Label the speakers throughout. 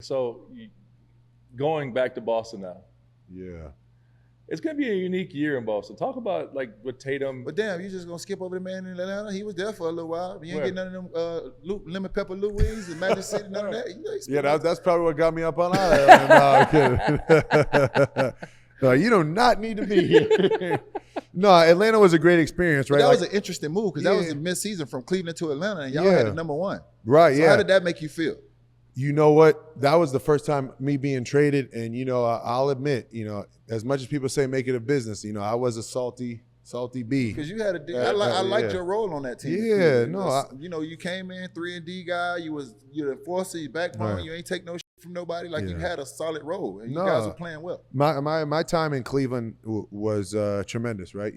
Speaker 1: So going back to Boston now,
Speaker 2: Yeah.
Speaker 1: it's going to be a unique year in Boston. Talk about like with Tatum.
Speaker 3: But damn, you just gonna skip over the man in Atlanta? He was there for a little while. You ain't
Speaker 1: Where?
Speaker 3: getting none of them lemon pepper Louise and Magic City, none of that. You know,
Speaker 2: Yeah, that's probably what got me up on that. No, I'm kidding. No, you do not need to be here. No, Atlanta was a great experience, right?
Speaker 3: That was an interesting move because that was a mid-season from Cleveland to Atlanta, and y'all had the #1.
Speaker 2: Right,
Speaker 3: so
Speaker 2: yeah.
Speaker 3: how did that make you feel?
Speaker 2: You know what? That was the first time me being traded, and I'll admit, as much as people say make it a business, I was a salty bee.
Speaker 3: Because you had I liked your role on that team.
Speaker 2: Yeah, no,
Speaker 3: you came in 3-and-D guy. You're the enforcer, you backbone.
Speaker 2: Right.
Speaker 3: You ain't take no shit from nobody. Like you had a solid role, and you
Speaker 2: No.
Speaker 3: guys were playing well.
Speaker 2: My time in Cleveland was tremendous, right?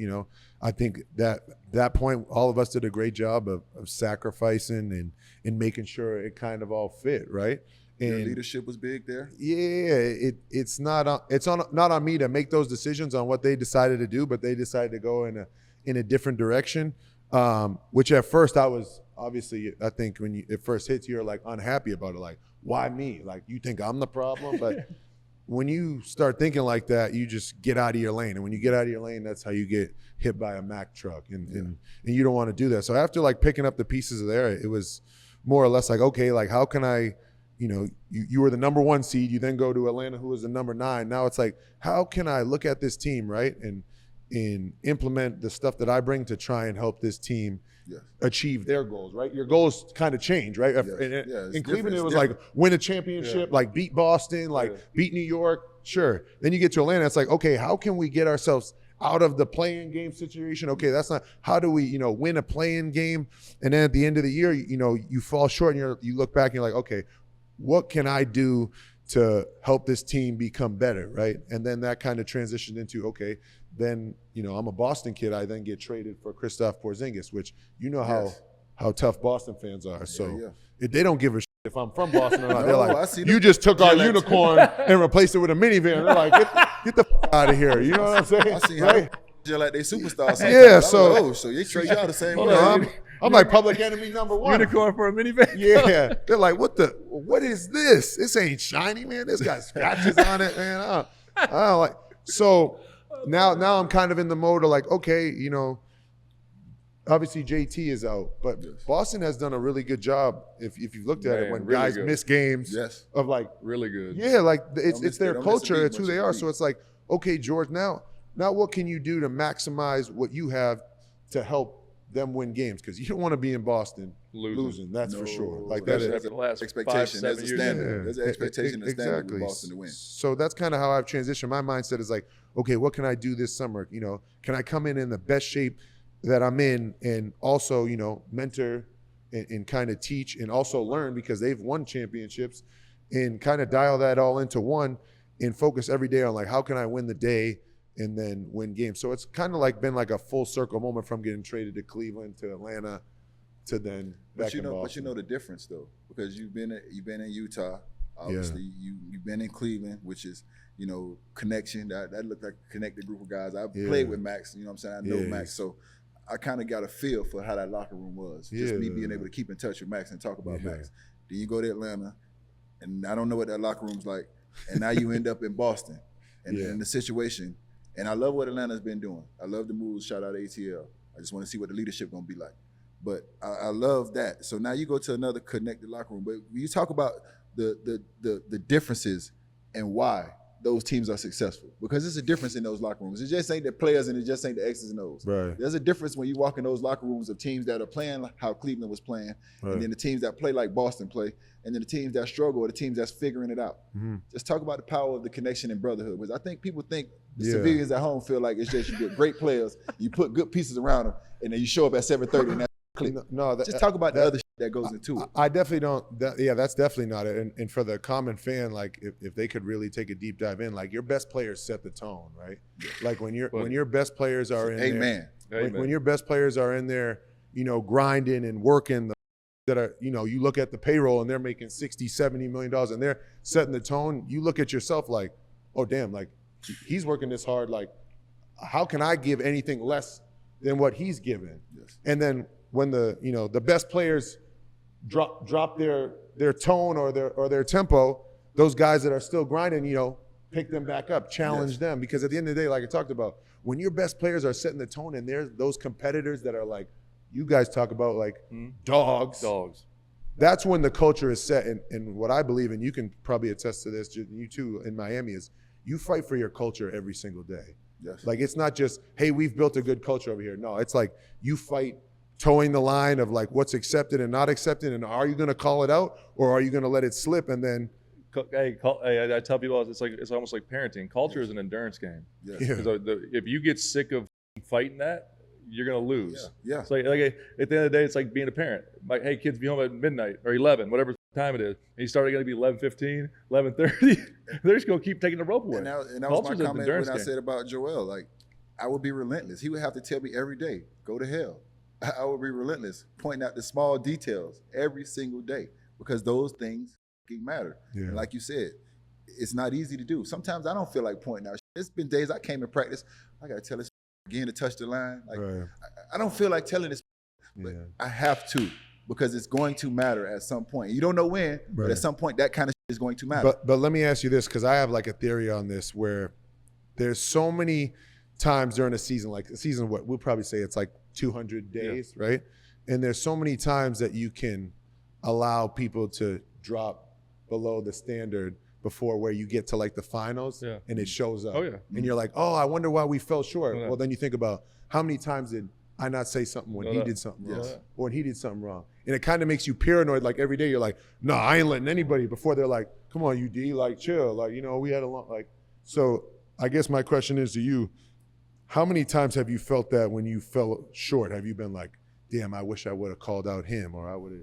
Speaker 2: I think that point, all of us did a great job of sacrificing and making sure it kind of all fit, right?
Speaker 3: Your
Speaker 2: And
Speaker 3: leadership was big there.
Speaker 2: yeah, it's not on me to make those decisions on what they decided to do, but they decided to go in a different direction. Which at first I was obviously, I think when it first hits you, you're like unhappy about it, like why me? Like you think I'm the problem, but when you start thinking like that, you just get out of your lane, and when you get out of your lane, that's how you get hit by a Mack truck, and you don't want to do that. So after like picking up the pieces of there, it was more or less like, okay, like how can I? You were the #1 seed. You then go to Atlanta, who was the #9. Now it's like, how can I look at this team, right, and implement the stuff that I bring to try and help this team achieve their goals, right? Your goals kind of change, right? In Cleveland, it was like win a championship, like beat Boston, like beat New York, sure. Then you get to Atlanta, it's like, okay, how can we get ourselves out of the play-in game situation? Okay, that's not, how do we, win a play-in game? And then at the end of the year, you fall short and you look back and you're like, okay, what can I do to help this team become better, right? And then that kind of transitioned into, okay, then, I'm a Boston kid. I then get traded for Kristaps Porzingis, which how tough Boston fans are. So if they don't give a shit if I'm from Boston or not. They're like, you just took our unicorn and replaced it with a minivan. They're like, get the out of here. You know what I'm saying?
Speaker 3: I see
Speaker 2: right?
Speaker 3: how like they superstars.
Speaker 2: Yeah, so
Speaker 3: you treat y'all the same way.
Speaker 2: I'm like public enemy #1.
Speaker 1: Unicorn for a minivan.
Speaker 2: Yeah, they're like, what is this? This ain't shiny, man. This got scratches on it, man. I don't like. So now I'm kind of in the mode of like, okay, obviously JT is out, but Boston has done a really good job. If you've looked at it, when really guys miss games, of like
Speaker 1: really good.
Speaker 2: Yeah, like it's their culture. It's who they are. So it's like, okay, George, now what can you do to maximize what you have to help them win games? Because you don't want to be in Boston losing. That's for sure. Like
Speaker 1: that's
Speaker 2: the
Speaker 1: last
Speaker 3: expectation. There's a standard.
Speaker 2: Yeah.
Speaker 3: There's an expectation and standard with Boston to win.
Speaker 2: So that's kind of how I've transitioned. My mindset is like, okay, what can I do this summer? Can I come in the best shape that I'm in, and also, mentor and kind of teach and also learn, because they've won championships, and kind of dial that all into one and focus every day on like, how can I win the day and then win games. So it's kind of like been like a full circle moment from getting traded to Cleveland to Atlanta to then back in Boston.
Speaker 3: But you know the difference though, because you've been in Utah, obviously you've been in Cleveland, which is connection. That looked like a connected group of guys. I played with Max, you know what I'm saying? I know Max, so I kind of got a feel for how that locker room was. Just me being able to keep in touch with Max and talk about Max. Then you go to Atlanta, and I don't know what that locker room's like, and now you end up in Boston, and in the situation. And I love what Atlanta's been doing. I love the moves. Shout out ATL. I just want to see what the leadership gonna be like. But I love that. So now you go to another connected locker room. But when you talk about the differences and why those teams are successful, because there's a difference in those locker rooms. It just ain't the players and it just ain't the X's and O's.
Speaker 2: Right.
Speaker 3: There's a difference when you walk in those locker rooms of teams that are playing how Cleveland was playing, and then the teams that play like Boston play, and then the teams that struggle are the teams that's figuring it out. Mm-hmm. Just talk about the power of the connection and brotherhood, because I think people think the civilians at home feel like it's just you get great players, you put good pieces around them, and then you show up at 7:30 and that's click. Just talk about the other shit that goes into it.
Speaker 2: I definitely don't. That's definitely not it. And for the common fan, like if they could really take a deep dive in, like your best players set the tone, right? Like when your best players are in there, when your best players are in there, grinding and working. That are, you look at the payroll and they're making $60-70 million and they're setting the tone. You look at yourself like, oh damn, like he's working this hard. Like, how can I give anything less than what he's given? Yes. And then when the best players drop their tone or their tempo, those guys that are still grinding, you know, pick them back up, challenge them. Because at the end of the day, like I talked about, when your best players are setting the tone and there's those competitors that are like, you guys talk about like dogs. That's when the culture is set. And what I believe, and you can probably attest to this, you too in Miami, is you fight for your culture every single day.
Speaker 3: Yes.
Speaker 2: Like it's not just, hey, we've built a good culture over here. No, it's like you fight towing the line of like what's accepted and not accepted, and are you going to call it out or are you going to let it slip and then
Speaker 1: Hey, I tell people it's almost like parenting. Culture is an endurance game.
Speaker 3: Yes.
Speaker 2: Yeah.
Speaker 1: If you get sick of fighting that, you're gonna lose.
Speaker 3: Yeah.
Speaker 1: It's like at the end of the day, it's like being a parent. Like, hey, kids, be home at midnight or 11, whatever time it is. And you start going to be 11:15, 11:30. They're just gonna keep taking the rope away.
Speaker 3: And that was my
Speaker 1: Culture's an
Speaker 3: comment
Speaker 1: endurance
Speaker 3: when I
Speaker 1: game.
Speaker 3: said about Joel. Like, I would be relentless. He would have to tell me every day, go to hell. I would be relentless, pointing out the small details every single day because those things matter.
Speaker 2: Yeah.
Speaker 3: And like you said, it's not easy to do. Sometimes I don't feel like pointing out. It's been days I came in practice, I got to tell this again to touch the line. Like,
Speaker 2: right.
Speaker 3: I don't feel like telling this, but I have to because it's going to matter at some point. You don't know when, but at some point that kind of shit is going to matter.
Speaker 2: But let me ask you this, because I have like a theory on this where there's so many times during a season, like a season, what we'll probably say it's like 200 days, right? And there's so many times that you can allow people to drop below the standard before where you get to like the finals and it shows up. And you're like, oh, I wonder why we fell short. Well, then you think about how many times did I not say something when he did something wrong or when he did something wrong. And it kind of makes you paranoid. Like every day you're like, no, I ain't letting anybody, before they're like, come on, UD, like chill. Like, you know, we had a long, like, so I guess my question is to you, how many times have you felt that when you fell short? Have you been like, damn, I wish I would have called out him or I would have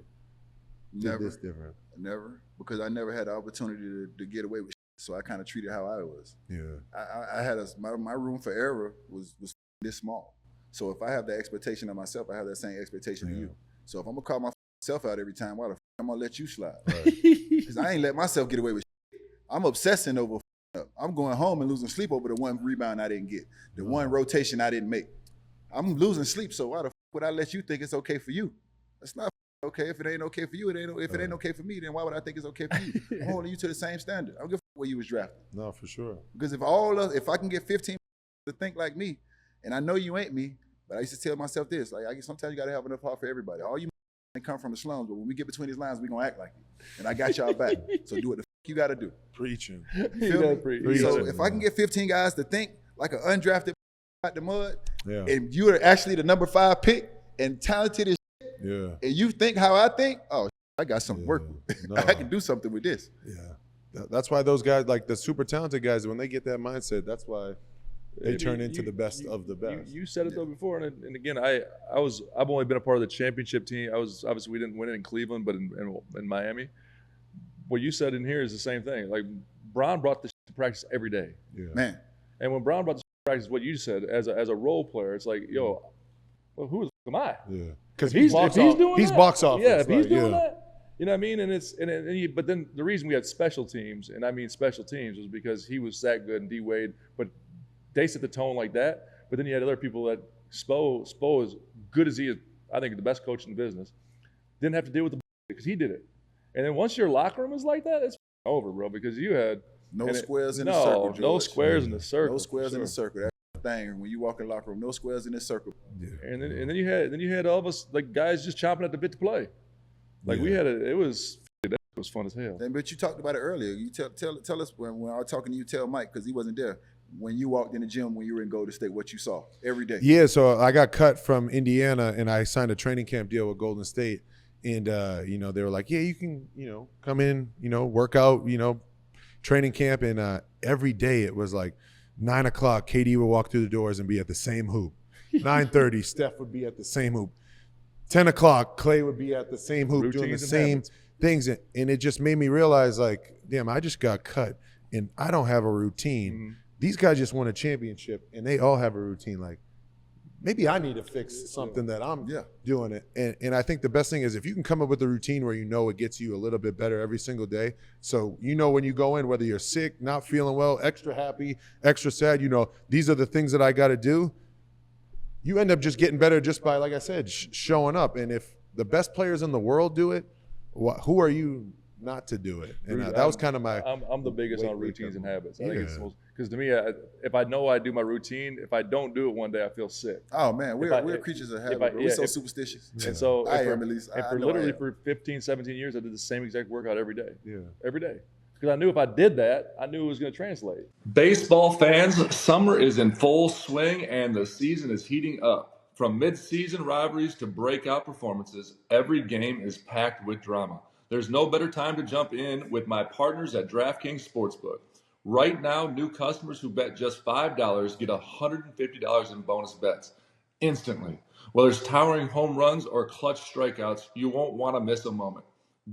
Speaker 2: did this different?
Speaker 3: Never, because I never had the opportunity to get away with shit, so I kind of treated how I was.
Speaker 2: Yeah.
Speaker 3: I had my room for error was this small. So if I have that expectation of myself, I have that same expectation of you. So if I'm gonna call myself out every time, why the f I'm gonna let you slide? Because I ain't let myself get away with shit. I'm obsessing over up. I'm going home and losing sleep over the one rebound I didn't get, the one rotation I didn't make. I'm losing sleep, so why the f would I let you think it's okay for you? That's not okay. If it ain't okay for you, it ain't. If it ain't okay for me, then why would I think it's okay for you? I'm holding you to the same standard. I don't give a where you was drafted.
Speaker 2: No, for sure.
Speaker 3: Because if I can get 15 to think like me, and I know you ain't me, but I used to tell myself this: like, sometimes you gotta have enough heart for everybody. All you come from the slums, but when we get between these lines, we gonna act like you. And I got y'all back. So do what the you gotta do.
Speaker 2: Preaching.
Speaker 3: Feel me? So if I can get 15 guys to think like an undrafted out the mud, and you are actually the number 5 pick and talented as and you think how I think, oh, I got some work with. No. I can do something with this.
Speaker 2: Yeah. That's why those guys, like the super talented guys, when they get that mindset, that's why they turn into the best of the best.
Speaker 1: You said it though before, and again, I've only been a part of the championship team. Obviously we didn't win it in Cleveland, but in Miami. What you said in here is the same thing. Like Bron brought this to practice every day.
Speaker 3: Man.
Speaker 1: And when Bron brought this to practice, what you said as a role player, it's like, yo, well, who the fuck am I?
Speaker 2: Yeah. Because
Speaker 1: he's doing
Speaker 2: he's
Speaker 1: that,
Speaker 2: box office.
Speaker 1: Yeah, if he's doing that, you know what I mean? And but then the reason we had special teams, and I mean special teams, was because he was that good and D Wade, but they set the tone like that. But then you had other people that Spo as good as he is, I think the best coach in the business, didn't have to deal with the because he did it. And then once your locker room is like that, it's over, bro, because you had
Speaker 3: no squares in the circle, George.
Speaker 1: No squares in the circle.
Speaker 3: No squares in the circle. That's the thing. When you walk in the locker room, no squares in the circle.
Speaker 2: Yeah.
Speaker 1: And then you had all of us like guys just chomping at the bit to play. Like we had it was fun as hell.
Speaker 3: But you talked about it earlier. You tell us when I was talking to you, tell Mike, because he wasn't there, when you walked in the gym when you were in Golden State, what you saw every day.
Speaker 2: Yeah, so I got cut from Indiana and I signed a training camp deal with Golden State. And, they were like, yeah, you can, come in, work out, training camp. And every day it was like 9 o'clock, KD would walk through the doors and be at the same hoop. 9:30, Steph would be at the same hoop. 10 o'clock, Clay would be at the same hoop doing the same things. And it just made me realize, like, damn, I just got cut and I don't have a routine. Mm-hmm. These guys just won a championship and they all have a routine. Like, maybe I need to fix something that I'm doing it. And I think the best thing is if you can come up with a routine where it gets you a little bit better every single day. So when you go in, whether you're sick, not feeling well, extra happy, extra sad, these are the things that I got to do. You end up just getting better just by, like I said, showing up. And if the best players in the world do it, who are you not to do it. And that was kind of my.
Speaker 1: I'm the biggest on
Speaker 2: wake
Speaker 1: routines
Speaker 2: up
Speaker 1: and
Speaker 2: moment.
Speaker 1: habits. I think it's because to me, if I know I do my routine, if I don't do it one day, I feel sick.
Speaker 3: Oh man, we're creatures of habit. Bro. We're so superstitious.
Speaker 1: And so
Speaker 3: I am at least.
Speaker 1: And for literally for 15, 17 years, I did the same exact workout every day.
Speaker 2: Yeah.
Speaker 1: Every day. Because I knew if I did that, I knew it was going to translate.
Speaker 4: Baseball fans, summer is in full swing and the season is heating up. From mid-season rivalries to breakout performances, every game is packed with drama. There's no better time to jump in with my partners at DraftKings Sportsbook. Right now, new customers who bet just $5 get $150 in bonus bets instantly. Whether it's towering home runs or clutch strikeouts, you won't want to miss a moment.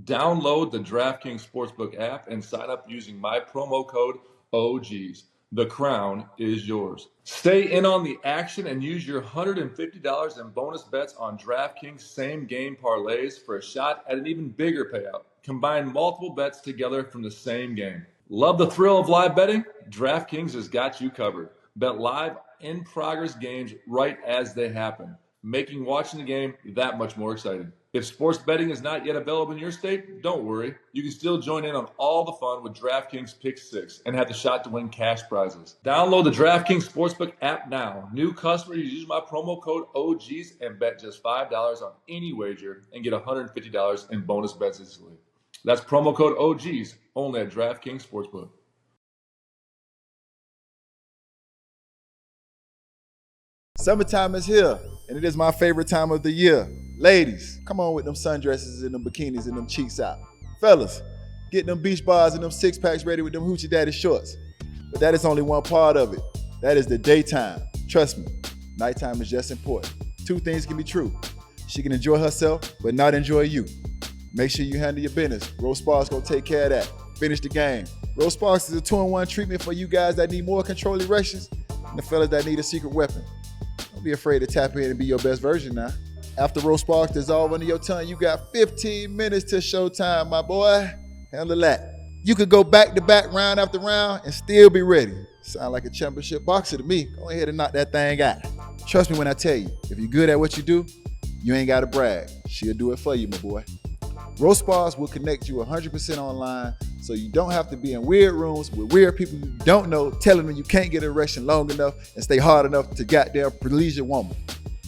Speaker 4: Download the DraftKings Sportsbook app and sign up using my promo code OGs. The crown is yours. Stay in on the action and use your $150 in bonus bets on DraftKings same game parlays for a shot at an even bigger payout. Combine multiple bets together from the same game. Love the thrill of live betting? DraftKings has got you covered. Bet live in progress games right as they happen, making watching the game that much more exciting. If sports betting is not yet available in your state, don't worry. You can still join in on all the fun with DraftKings Pick 6 and have the shot to win cash prizes. Download the DraftKings Sportsbook app now. New customers use my promo code OGs and bet just $5 on any wager and get $150 in bonus bets instantly. That's promo code OGs only at DraftKings Sportsbook.
Speaker 3: Summertime is here, and it is my favorite time of the year. Ladies, come on with them sundresses and them bikinis and them cheeks out. Fellas, get them beach bars and them six packs ready with them hoochie daddy shorts. But that is only one part of it. That is the daytime. Trust me, nighttime is just important. Two things can be true. She can enjoy herself, but not enjoy you. Make sure you handle your business. Rose Sparks gonna take care of that. Finish the game. Rose Sparks is a 2-in-1 treatment for you guys that need more control erections and the fellas that need a secret weapon. Don't be afraid to tap in and be your best version now. After Rose Sparks dissolve under your tongue, you got 15 minutes to showtime, my boy. Handle that. You could go back to back, round after round, and still be ready. Sound like a championship boxer to me. Go ahead and knock that thing out. Trust me when I tell you, if you're good at what you do, you ain't got to brag. She'll do it for you, my boy. Rose Sparks will connect you 100% online, so you don't have to be in weird rooms with weird people you don't know telling them you can't get an erection long enough and stay hard enough to goddamn please your woman.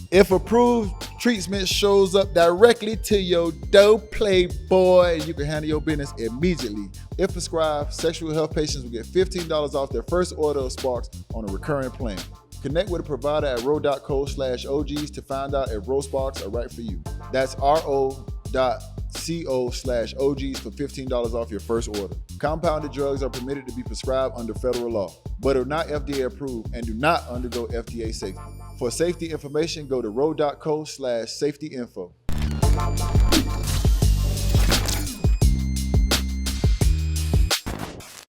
Speaker 3: If approved, treatment shows up directly to your door, playboy, and you can handle your business immediately. If prescribed, sexual health patients will get $15 off their first order of Sparks on a recurring plan. Connect with a provider at ro.co/OGs to find out if Rose Sparks are right for you. That's ro.co/OGs for $15 off your first order. Compounded drugs are permitted to be prescribed under federal law, but are not FDA approved and do not undergo FDA safety. For safety information, go to ro.co/safety info.